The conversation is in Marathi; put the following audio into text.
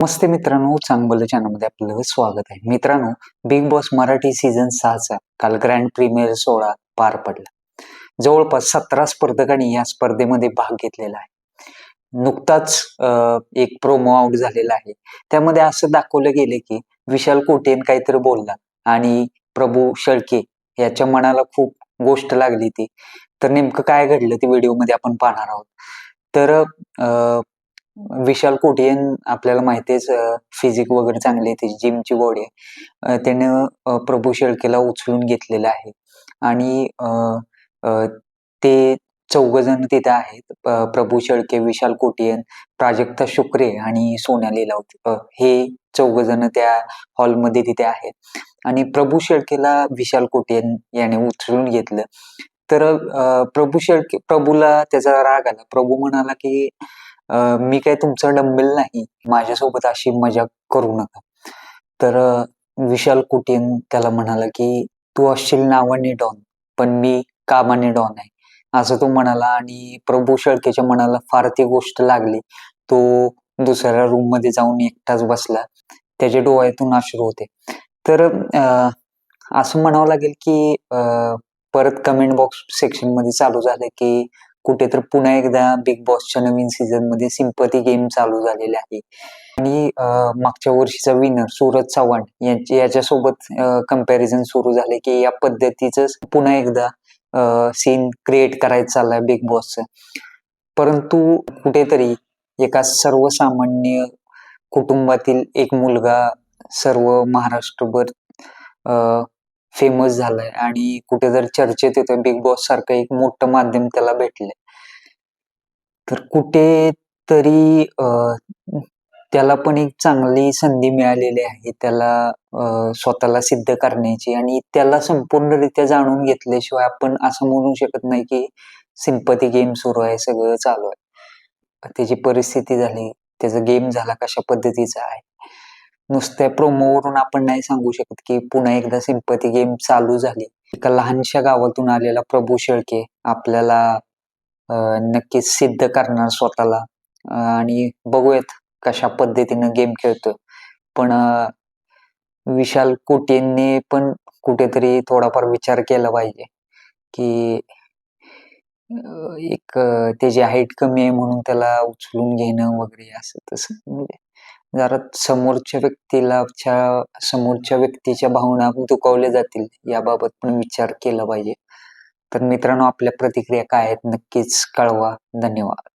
नमस्ते मित्रांनो, चांगलं चॅनलमध्ये आपलं स्वागत आहे. मित्रांनो, बिग बॉस मराठी सीझन 6चा काल ग्रँड प्रीमियर सोहळा पार पडला. जवळपास 17 स्पर्धकांनी या स्पर्धेमध्ये भाग घेतलेला आहे. नुकताच एक प्रोमो आउट झालेला आहे. त्यामध्ये असं दाखवलं गेलं की विशाल कोटेन काहीतरी बोलला आणि प्रभू शेळके याच्या मनाला खूप गोष्ट लागली ती. तर नेमकं काय घडलं ते व्हिडिओमध्ये आपण पाहणार आहोत. तर विशाल कोटियन आपल्याला माहितीच फिजिक वगैरे चांगली आहे, त्याची जिमची बॉडी आहे. त्यानं प्रभू शेळकेला उचलून घेतलेलं आहे आणि अ, ते चौघजण तिथे आहेत. प्रभू शेळके, विशाल कोटियन, प्राजक्ता शुक्रे आणि सोनाली राऊत हे चौघजण त्या हॉलमध्ये तिथे आहेत आणि प्रभू शेळकेला विशाल कोटियन याने उचलून घेतलं. तर प्रभूला त्याचा राग आला. प्रभू म्हणाला की मी काय तुमचा डंबेल नाही, माझ्यासोबत अशी मजाक करू नका. तर विशाल कुटेन त्याला म्हणाला की तू असशील नावाने डॉन, पण मी कामाने डॉन आहे, असं तो म्हणाला आणि प्रभू शेळकेच्या मनाला फार ती गोष्ट लागली. तो दुसऱ्या रूममध्ये जाऊन एकटाच बसला. त्याच्या डोळ्यातून अश्रू होते. तर असं म्हणावं लागेल की परत कमेंट बॉक्स सेक्शनमध्ये चालू झालं की कुठेतरी पुन्हा एकदा बिग बॉसच्या नवीन सीझनमध्ये सिम्पथी गेम चालू झालेला आहे आणि मागच्या वर्षीचा विनर सूरज चव्हाण याच्यासोबत कंपॅरिझन सुरू झाले की या पद्धतीचंच पुन्हा एकदा सीन क्रिएट करायचं चाललाय बिग बॉसचं. परंतु कुठेतरी एका सर्वसामान्य कुटुंबातील एक मुलगा सर्व महाराष्ट्रभर फेमस झालाय आणि कुठेतरी चर्चेत येतोय. बिग बॉस सारखं एक मोठं माध्यम त्याला भेटलंय. तर कुठेतरी त्याला पण एक चांगली संधी मिळालेली आहे. त्याला स्वतःला सिद्ध करण्याची आणि त्याला संपूर्णरित्या जाणून घेतल्याशिवाय आपण असं म्हणू शकत नाही की सिम्पथी गेम सुरू आहे, सगळं चालू आहे. त्याची परिस्थिती झाली, त्याचा गेम झाला कशा पद्धतीचा आहे. नुसत्या प्रोमोवरून आपण नाही सांगू शकत की पुन्हा एकदा सिम्पथी गेम चालू झाली. एका लहानशा गावातून आलेला प्रभू शेळके आपल्याला नक्कीच सिद्ध करणार स्वतःला आणि बघूयात कशा पद्धतीनं गेम खेळतोय. पण विशाल कोटेंनी पण कुठेतरी थोडाफार विचार केला पाहिजे की एक त्याची हाईट कमी आहे म्हणून त्याला उचलून घेणं वगैरे असं तसं. म्हणजे जरा समोरच्या व्यक्तीच्या भावना दुखावल्या जातील याबाबत पण विचार केला पाहिजे. तर मित्रांनो, आपल्या प्रतिक्रिया काय आहेत नक्कीच कळवा. धन्यवाद.